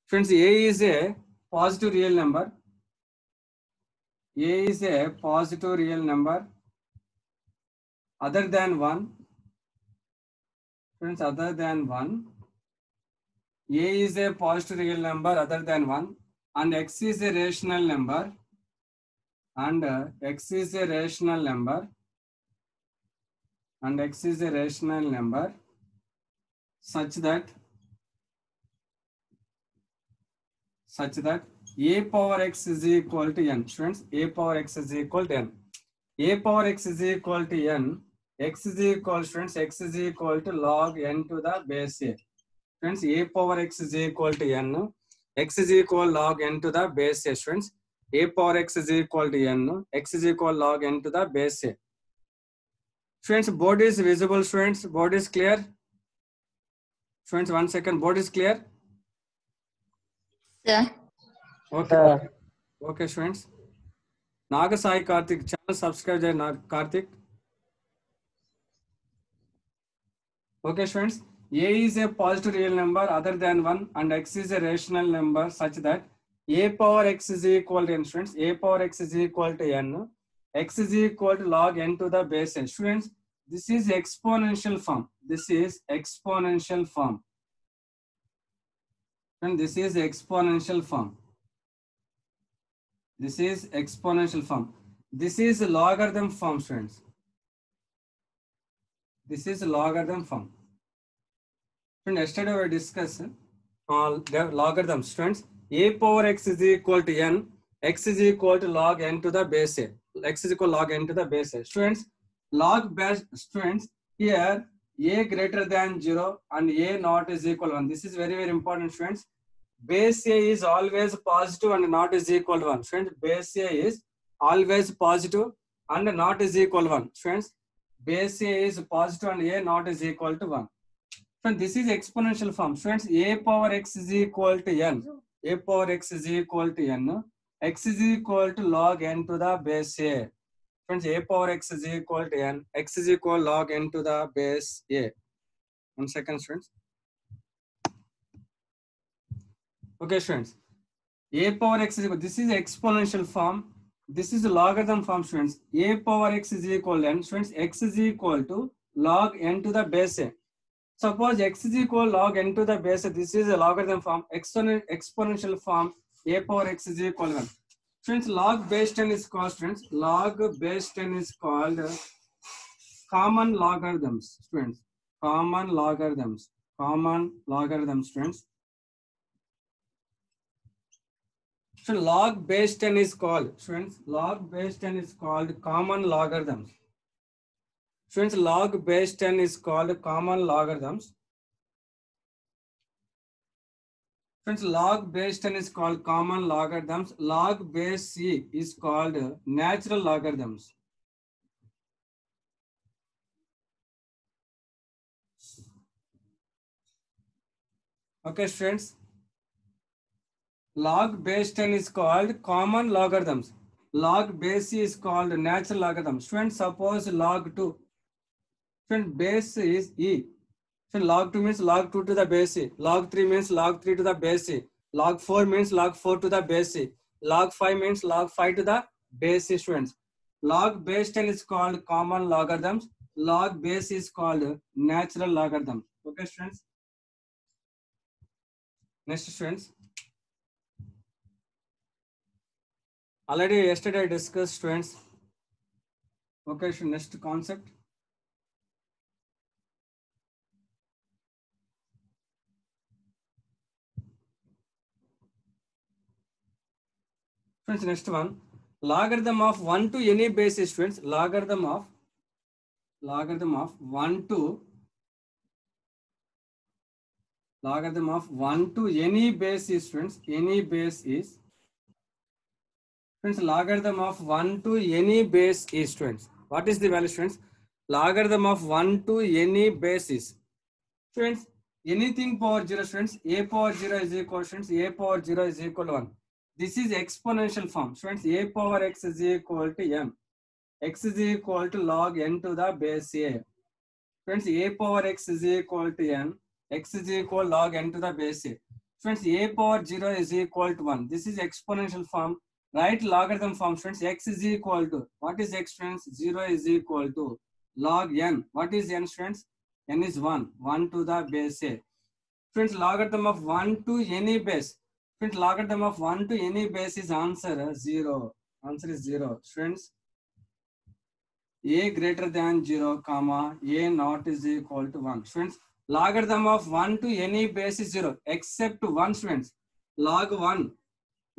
Friends, A is a positive real number. A is a positive real number other than 1. Friends, other than 1. A is a positive real number other than 1 and X is a rational number and X is a rational number and X is a rational number such that A power X is equal to N. Friends, A power X is equal to N. A power X is equal to N. X is equal, friends, X is equal to log N to the base A. Friends, A power X is equal to N. X is equal log N to the base A. Friends, A power X is equal to N. X is equal log N to the base A. Friends, board is visible. Friends, board is clear. Friends, 1 second. Board is clear. Sir. Okay. Okay, friends. Naga Sai Karthik channel subscribe Naga Karthik. Okay, friends. A is a positive real number other than 1 and X is a rational number such that A power X is equal to N. Friends, A power X is equal to N. X is equal to log N to the base N. Students, this is exponential form. This is exponential form. And this is exponential form. This is exponential form. This is logarithm form, friends. This is logarithm form. Friends, yesterday we discussed logarithms. Friends, A power X is equal to N. X is equal to log N to the base A. X is equal to log N to the base A. Students, log base, students, here A greater than 0 and A not is equal to 1. This is very, very important, friends. Base A is always positive and not is equal to 1. Friends, base A is always positive and not is equal to 1. Friends, base A is positive and A not is equal to 1. Friends, this is exponential form. Friends, A power X is equal to N. A power X is equal to N. X is equal to log N to the base A. Friends, A power X is equal to N. X is equal log N to the base A. 1 second, friends. Okay, friends. A power X is equal. This is exponential form. This is logarithm form, friends. A power X is equal to N. Friends, X is equal to log N to the base A. Suppose X is equal log N to the base A. This is a logarithm form. Exponential form. A power X is equal to 1. Friends, log base 10 is called, friends. Log base 10 is called common logarithms, friends. Common logarithms. Common logarithms, friends. So log base 10 is called, friends, log base 10 is called common logarithms. Friends, log base 10 is called common logarithms. Friends, log base 10 is called common logarithms. Log base C is called natural logarithms. Okay, friends. Log base 10 is called common logarithms. Log base C is called natural logarithms. Friends, suppose log 2. Friends, base is E. Friends, log 2 means log 2 to the base C. Log 3 means log 3 to the base C. Log 4 means log 4 to the base C. Log 5 means log 5 to the base C, students. Log base 10 is called common logarithms. Log base is called natural logarithms. Okay, students. Next, students. Already yesterday I discussed, students. Okay, so next concept. Friends, next one. Logarithm of 1 to any base is, friends. Logarithm of 1 to logarithm of 1 to any base is, friends. Any base is. Friends, logarithm of 1 to any base is, friends. What is the value, friends? Logarithm of 1 to any base is. Friends, anything power 0, friends. A power 0 is equal, friends. A power 0 is equal to 1. This is exponential form. Friends, A power X is equal to M. X is equal to log N to the base A. Friends, A power X is equal to N. X is equal log N to the base A. Friends, a power 0 is equal to 1. This is exponential form. Write logarithm form, friends. X is equal to, what is x, friends? 0 is equal to log n. What is n, friends? N is 1. 1 to the base a. Friends, logarithm of 1 to any base. Friends, logarithm of 1 to any base is answer 0. Answer is 0. Friends, a greater than 0, comma, a not is equal to 1. Friends, logarithm of 1 to any base is 0, except 1, friends. Log 1.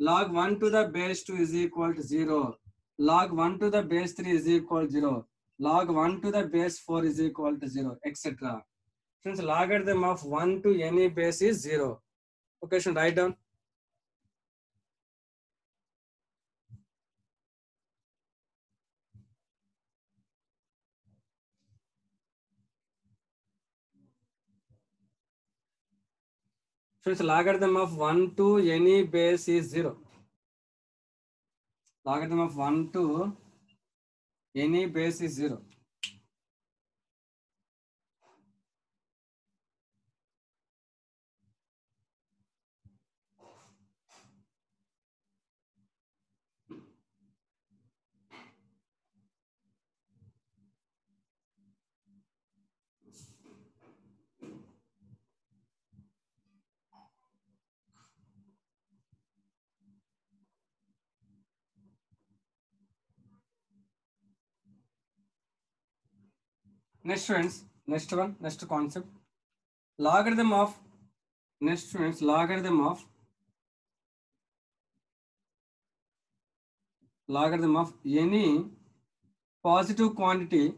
Log 1 to the base 2 is equal to 0. Log 1 to the base 3 is equal to 0. Log 1 to the base 4 is equal to 0, etc. Friends, logarithm of 1 to any base is 0. Okay, should write down. Friends, logarithm of 1 to any base is 0. Logarithm of 1 to any base is 0. Next, friends, next one, next concept. Logarithm of, next, friends, logarithm of any positive quantity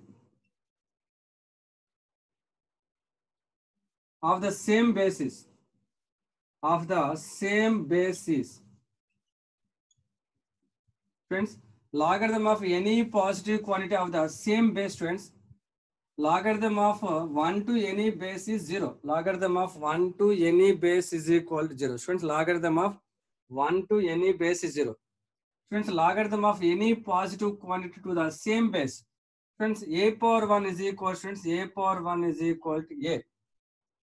of the same basis. Of the same basis. Friends, logarithm of any positive quantity of the same base, friends. Logarithm of 1 to any base is 0. Logarithm of 1 to any base is equal to 0. Friends, logarithm of 1 to any base is 0. Friends, logarithm of any positive quantity to the same base. Friends, a power 1 is equal, friends, a power 1 is equal to a.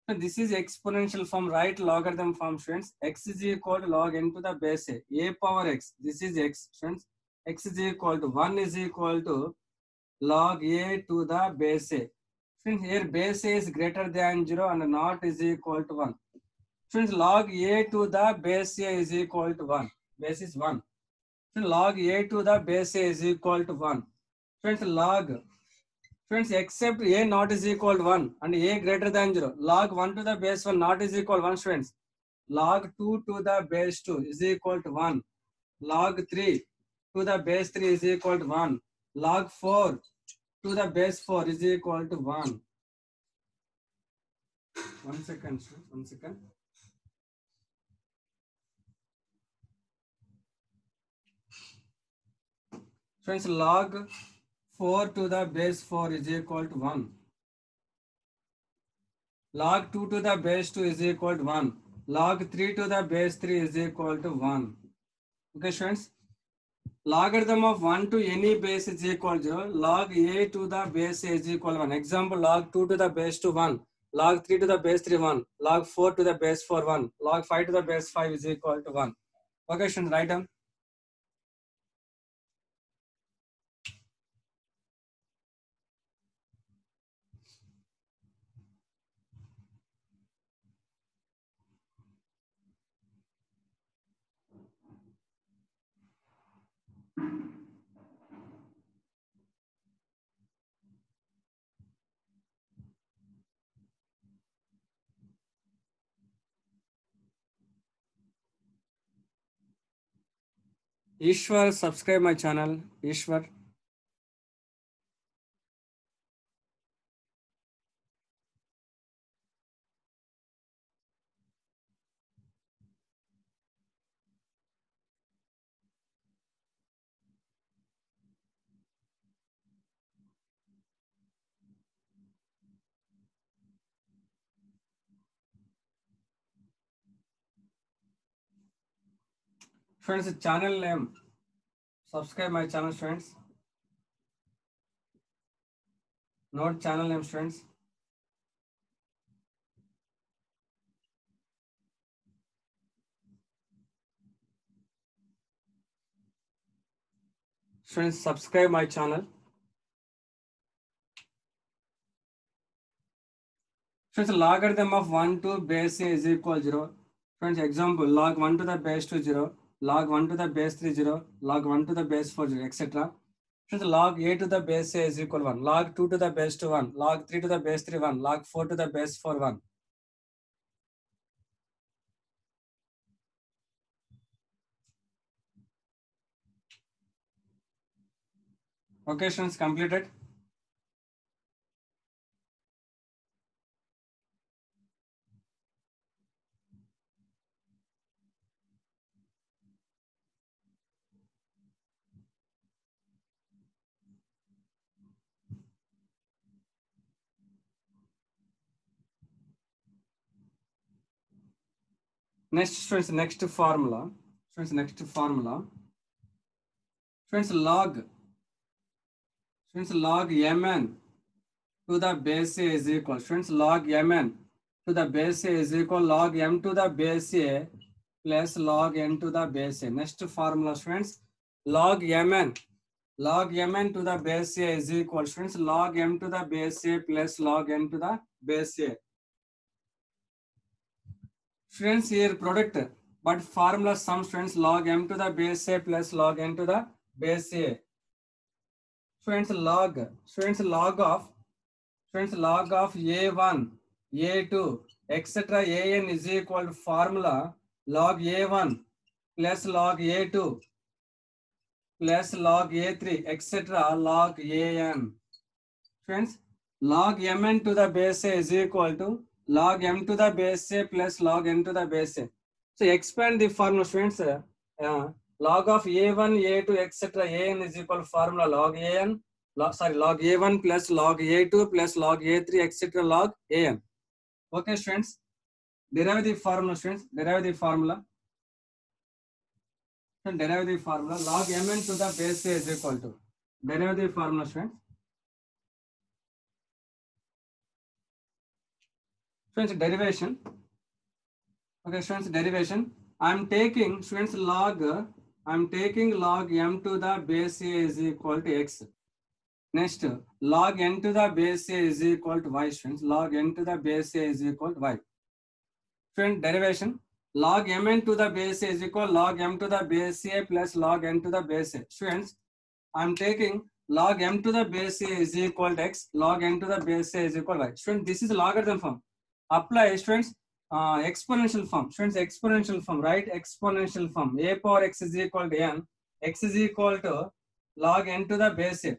So this is exponential form, right? Logarithm form, friends. X is equal to log n to the base a. A power x. This is x, friends. X is equal to 1 is equal to log a to the base a. Friends, here base a is greater than 0 and not is equal to 1. Friends, log a to the base a is equal to 1. Base is 1. Friends, log a to the base a is equal to 1. Friends, except a not is equal to 1 and a greater than 0. Log 1 to the base 1 not is equal to 1, friends. Log 2 to the base 2 is equal to 1. Log 3 to the base 3 is equal to 1. Log 4 to the base 4 is equal to 1. 1 second, 1 second. Friends, log 4 to the base 4 is equal to 1. Log 2 to the base 2 is equal to 1. Log 3 to the base 3 is equal to 1. Okay, friends. Logarithm of 1 to any base is equal to 0. Log a to the base a is equal to 1. Example, log 2 to the base 2, 1. Log 3 to the base 3, 1. Log 4 to the base 4, 1. Log 5 to the base 5 is equal to 1. Okay, friends, write down. Ishwar, subscribe my channel. Ishwar. Friends, channel name. Subscribe my channel, friends. Note channel name, friends. Friends, subscribe my channel. Friends, logarithm of 1 to base a is equal 0. Friends, example, log 1 to the base 2 0, log 1 to the base 3 0, log 1 to the base 4 0, etc. Friends, log a to the base a is equal 1, log 2 to the base 2 1, log 3 to the base 3 1, log 4 to the base 4 1. Okay, friends, completed. Next, friends, next formula. Friends, next formula. Friends, log mn to the base a is equal. Friends, log mn to the base a is equal log m to the base a plus log n to the base a. Next formula, friends, log mn to the base a is equal, friends, log m to the base a plus log n to the base a. Friends, here product, but formula sum, friends, log m to the base a plus log n to the base a. Friends, log of a1, a2, etc. an is equal to formula log a1 plus log a2 plus log a3, etc. log an. Friends, log mn to the base a is equal to log m to the base a plus log n to the base a. So expand the formula, friends. Log of a1, a2, etc. an is equal to formula log an. Log a1 plus log a2 plus log a3, etc. log an. Okay, friends. Derive the formula, friends. Derive the formula. Derive the formula. Log mn to the base a is equal to. Derive the formula, friends. Friends, derivation. Okay, friends, derivation. I'm taking log m to the base a is equal to x. Next, log n to the base a is equal to y, friends. Log n to the base a is equal to y. Friend, derivation. Log mn to the base a is equal log m to the base a plus log n to the base a. Friends, I'm taking log m to the base a is equal to x, log n to the base a is equal to y. Friends, this is logarithm form. Apply, friends, exponential form. Friends, exponential form, right? Exponential form. A power x is equal to n. X is equal to log n to the base a.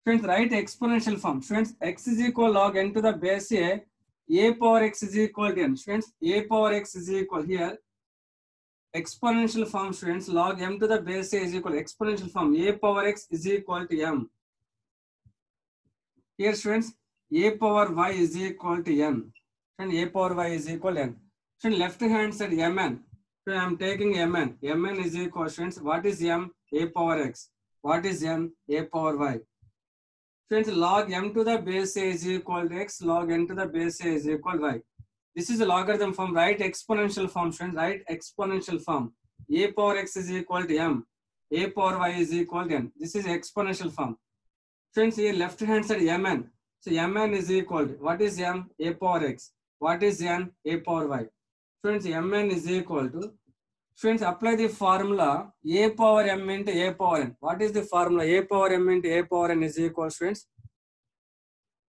Friends, write exponential form. Friends, x is equal log n to the base a. A power x is equal to n. Friends, a power x is equal here. Exponential form, friends, log m to the base a is equal exponential form. A power x is equal to m. Here, friends, a power y is equal to n. And a power y is equal to n. Friends, left hand side mn. So I am taking mn. Mn is equal, friends, what is m? A power x. What is n? A power y. Friends, log m to the base a is equal to x, log n to the base a is equal to y. This is a logarithm form, right? Exponential form, friends, right? Exponential form. A power x is equal to m. A power y is equal to n. This is exponential form. Friends, here left hand side mn. So mn is equal to, what is m? A power x. What is n? A power y. Friends, mn is equal to, friends, apply the formula a power m into a power n. What is the formula? A power m into a power n is equal, friends,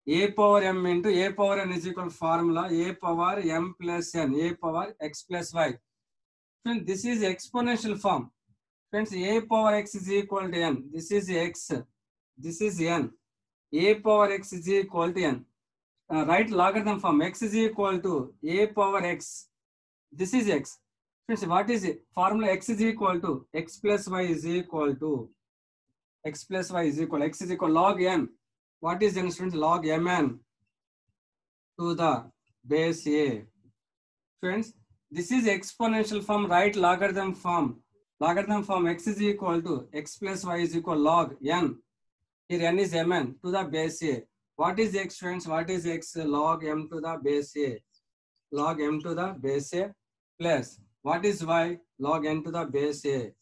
a power m into a power n is equal formula a power m plus n, a power x plus y. Friends, this is exponential form. Friends, a power x is equal to n. This is x. This is n. A power x is equal to n. Write logarithm form. X is equal to a power x. This is x. Friends, what is it? Formula x is equal to x plus y is equal to x plus y is equal x is equal log n. What is n, friends? Log mn to the base a. Friends, this is exponential form, right? Logarithm form. Logarithm form x is equal to x plus y is equal log n. Here n is mn to the base a. What is x, friends? What is x? Log m to the base a. Log m to the base a plus what is y? Log n to the base a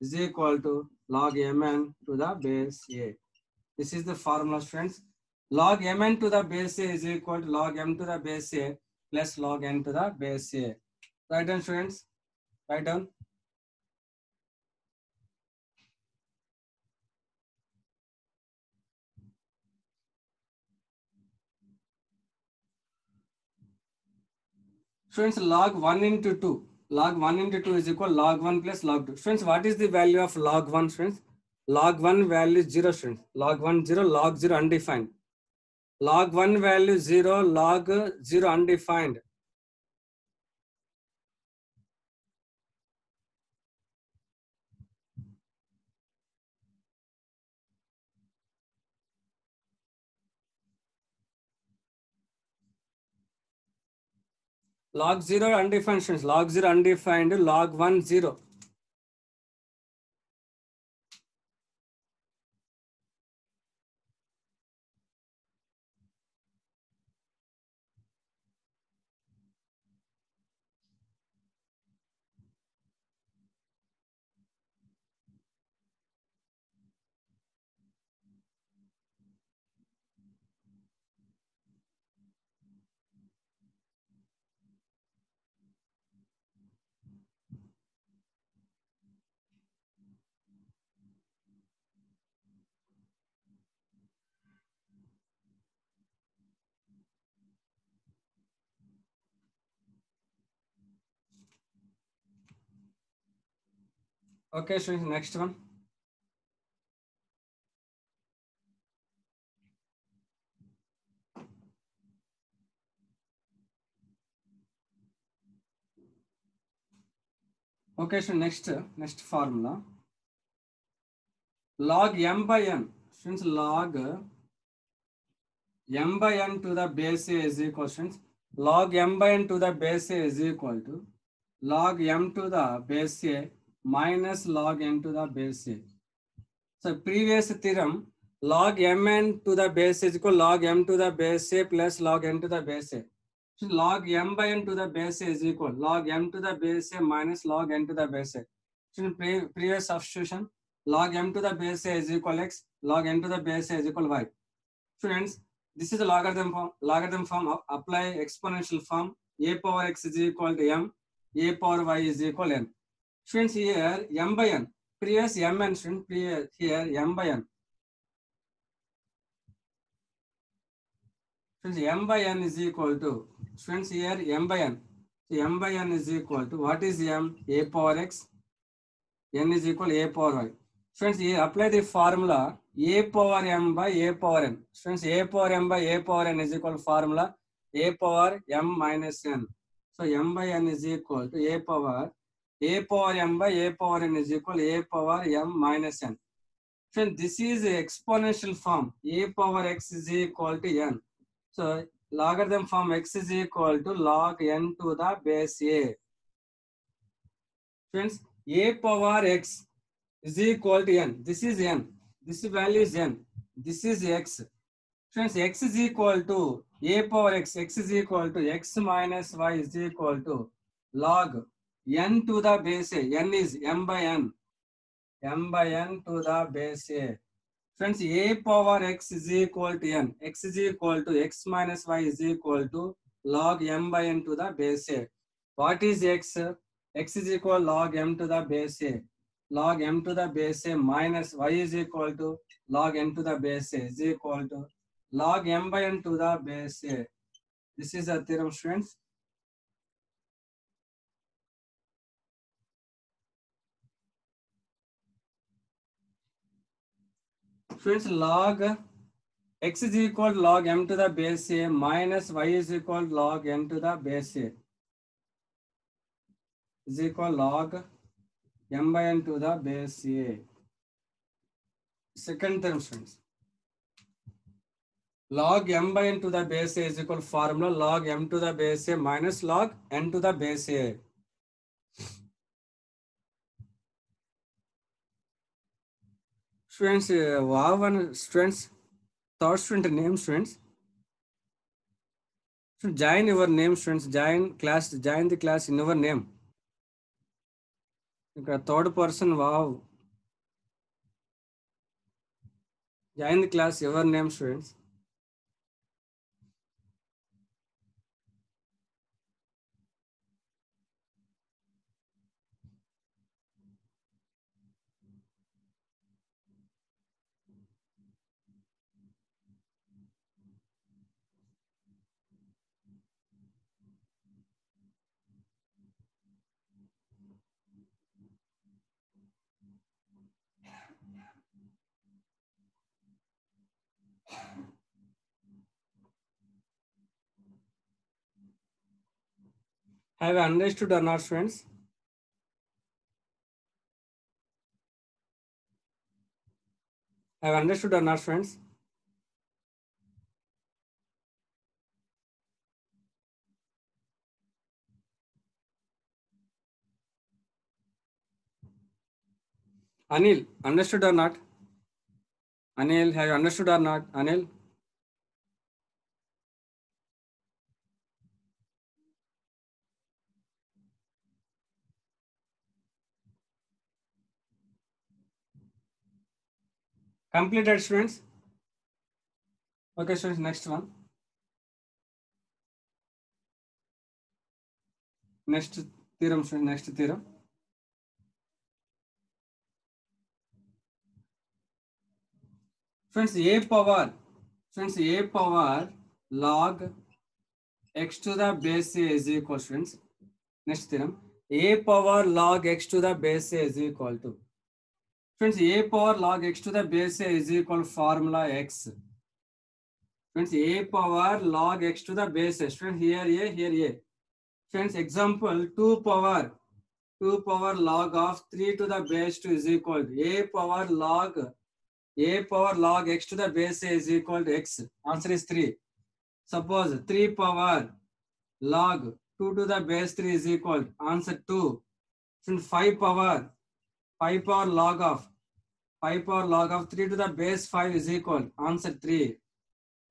is equal to log mn to the base a. This is the formula, students. Log mn to the base a is equal to log m to the base a plus log n to the base a. Write down, students. Write down. Students, log 1 into 2. Log 1 into 2 is equal log 1 plus log 2. Students, what is the value of log 1, students? Log 1 value is 0, students. Log 1, 0, log 0 undefined. Log 1 value 0, log 0 undefined. Log 0 undefined, students. Log 0 undefined, log 1, 0. Okay, students, next one. Okay, so next formula. Log m by n. Students, log m by n to the base a is equal, students. Log m by n to the base a is equal to log m to the base a minus log n to the base a. So previous theorem, log mn to the base is equal log m to the base a plus log n to the base a. So log m by n to the base a is equal log m to the base a minus log n to the base a. So in previous substitution, log m to the base a is equal x, log n to the base a is equal y. Students, this is a logarithm form. Logarithm form, apply exponential form. A power x is equal to m, a power y is equal to n. Students, here m by n. Previous mn, student, here m by n. Students, m by n is equal to, students, here m by n. So m by n is equal to, what is m? A power x, n is equal to a power y. Students, here apply the formula a power m by a power n. Students, a power m by a power n is equal to formula a power m minus n. So m by n is equal to a power m by a power n is equal to a power m minus n. Friends, this is a exponential form. A power x is equal to n. So logarithm form x is equal to log n to the base a. Friends, a power x is equal to n. This is n. This value is n. This is x. Friends, x is equal to a power x. X is equal to x minus y is equal to log n to the base a. N is m by n. M by n to the base a. Friends, a power x is equal to n. X is equal to x minus y is equal to log m by n to the base a. What is x? X is equal log m to the base a. Log m to the base a minus y is equal to log n to the base a is equal to log m by n to the base a. This is a theorem, students. Students, log x is equal to log m to the base a minus y is equal to log n to the base a is equal log m by n to the base a. Second term, students. Log m by n to the base a is equal to formula log m to the base a minus log n to the base a. Students, wow, and students, third student name, students. So join your name, students. Join the class in your name. Third person, wow. Join the class. Your name, students. Have you understood or not, students? Have you understood or not, students? Anil, understood or not? Anil, have you understood or not? Anil? Completed, students? Okay, students, next one. Next theorem, students, next theorem. Friends, a power log x to the base a is equal, friends. Next theorem, a power log x to the base a is equal to. Friends, a power log x to the base a is equal formula x. Friends, a power log x to the base a. Friends, here a, here a. Friends, example 2 power log of 3 to the base 2 is equal to a power log x to the base a is equal to x. Answer is 3. Suppose 3 power log 2 to the base 3 is equal to answer 2. Since 5 power log of 3 to the base 5 is equal answer 3.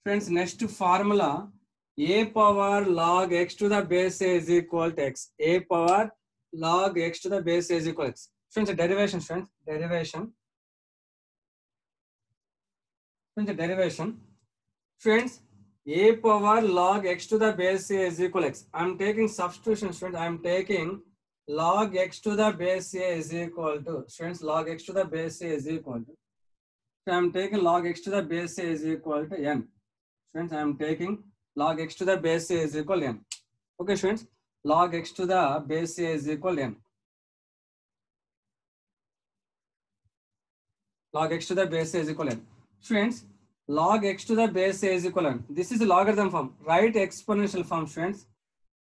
Friends, next formula, a power log x to the base a is equal to x. A power log x to the base a is equal to x. Friends, derivation. Friends, a power log x to the base a is equal to x. I am taking substitution, friends. I am taking log x to the base a is equal to, friends, log x to the base a is equal to. So I am taking log x to the base a is equal to n. Friends, I am taking log x to the base a is equal to n. Okay, friends, log x to the base a is equal to n. Log x to the base a is equal to n. Friends, log x to the base a is equal to n. This is the logarithm form. Write exponential form, friends.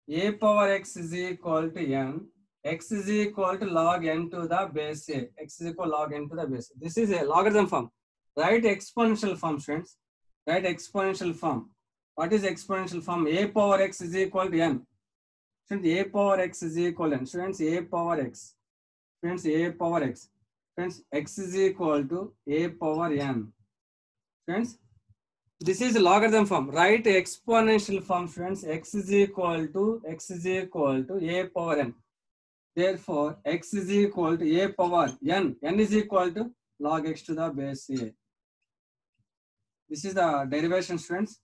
A power x is equal to n. X is equal to log n to the base a. X is equal to log n to the base a. This is a logarithm form. Write exponential form, friends. Write exponential form. What is exponential form? A power x is equal to n. Friends, a power x is equal to n. Friends, a power x. Friends, a power x. Friends, x is equal to a power n. Friends, this is logarithm form. Write exponential form, friends. X is equal to a power n. Therefore, x is equal to a power n. N is equal to log x to the base a. This is the derivation, friends.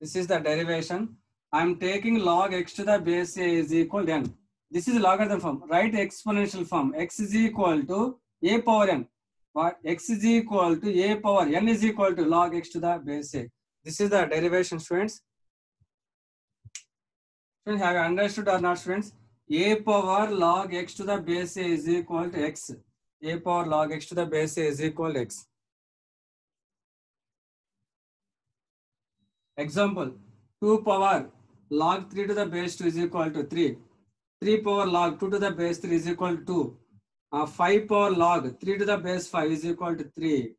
This is the derivation. I am taking log x to the base a is equal to n. This is logarithm form. Write exponential form. X is equal to a power n. What? X is equal to a power n is equal to log x to the base a. This is the derivation, friends. Friends, have you understood or not, friends? A power log x to the base a is equal to x. A power log x to the base a is equal to x. Example, 2 power log 3 to the base 2 is equal to 3. 3 power log 2 to the base 3 is equal to 2. 5 power log 3 to the base 5 is equal to 3.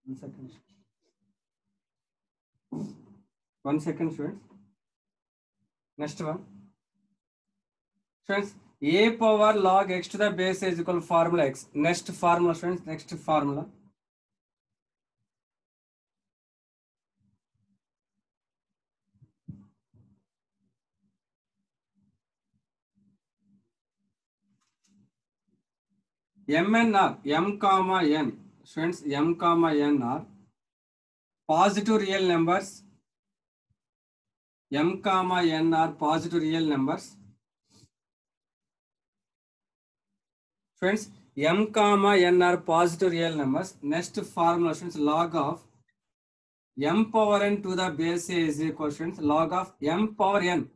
1 second. 1 second, students. Next one. Friends, a power log x to the base is equal to formula x. Next formula, friends. Next formula. Mn are m comma n. Friends, m comma n are positive real numbers. M comma n are positive real numbers. Friends, m comma n are positive real numbers. Next formula, friends, log of m power n to the base a is equal to log of m power n.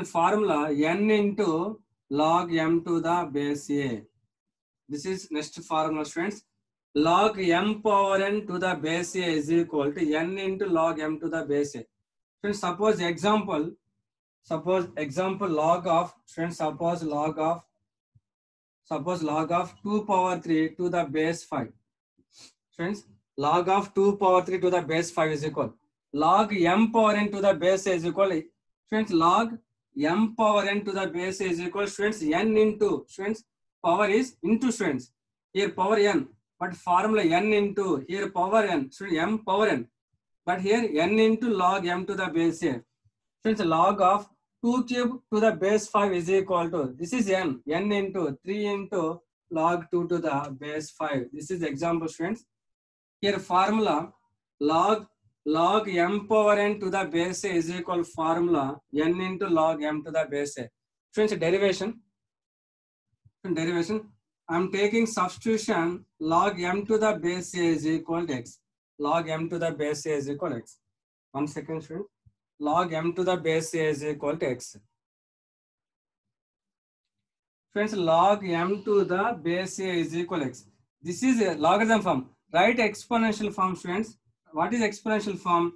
Formula n into log m to the base a. This is next formula, friends. Log m power n to the base a is equal to n into log m to the base a. Friends, suppose example log of, friends, suppose log of 2 power 3 to the base 5. Friends, log of 2 power 3 to the base 5 is equal. Log m power n to the base is equal. Friends, log m power n to the base is equal. Friends, n into, friends, power is into, friends. Here power n, but formula n into, here power n, friends, m power n. But here n into log m to the base a. Friends, log of 2 cube to the base 5 is equal to, this is n into 3 into log 2 to the base 5. This is example, friends. Here formula log m power n to the base a is equal formula n into log m to the base a. Friends, derivation. I am taking substitution log m to the base a is equal to x. Log m to the base a is equal to x. 1 second, friends. Log m to the base a is equal to x. Friends, log m to the base a is equal to x. This is a logarithm form. Write exponential form, friends. What is exponential form?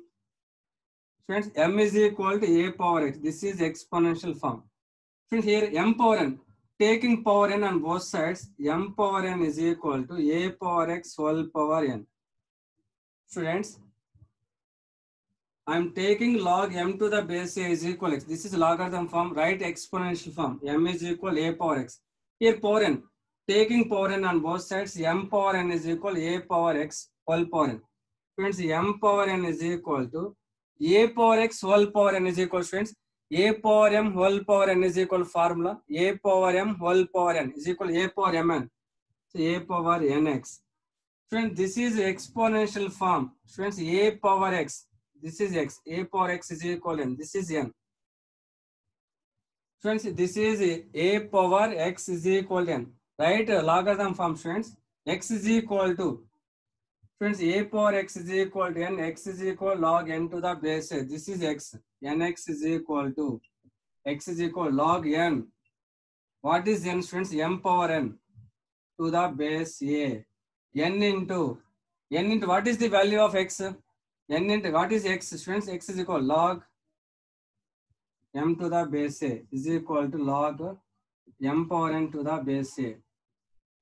Friends, m is equal to a power x. This is exponential form. Friends, here m power n. Taking power n on both sides, m power n is equal to a power x whole power n. Friends, I am taking log m to the base a is equal to x. This is logarithm form. Write exponential form. M is equal to a power x. Here power n. Taking power n on both sides, m power n is equal to a power x whole power n. Friends, m power n is equal to a power x whole power n is equal to, friends, a power m whole power n is equal to formula. A power m whole power n is equal to a power mn. So a power nx. Friends, this is exponential form. Friends, a power x. This is x. A power x is equal to n. This is n. Friends, this is a power x is equal to n. Right? Logarithm form, friends. X is equal to, friends, a power x is equal to n. X is equal to log n to the base a. This is x. Nx is equal to, x is equal to log n. What is n, friends? M power n to the base a. N into what is the value of x? N into what is x, friends? X is equal to log m to the base a is equal to log m power n to the base a.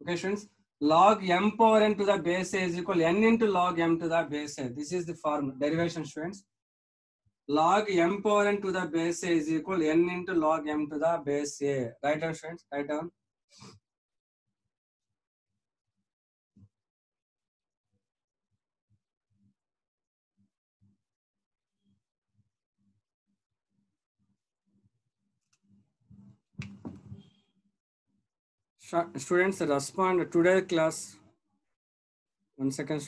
Okay, friends, log m power n to the base a is equal to n into log m to the base a. This is the form derivation, friends. Log m power n to the base a is equal to n into log m to the base a. Write down, friends. Write down. Students, respond to today's class. 1 second.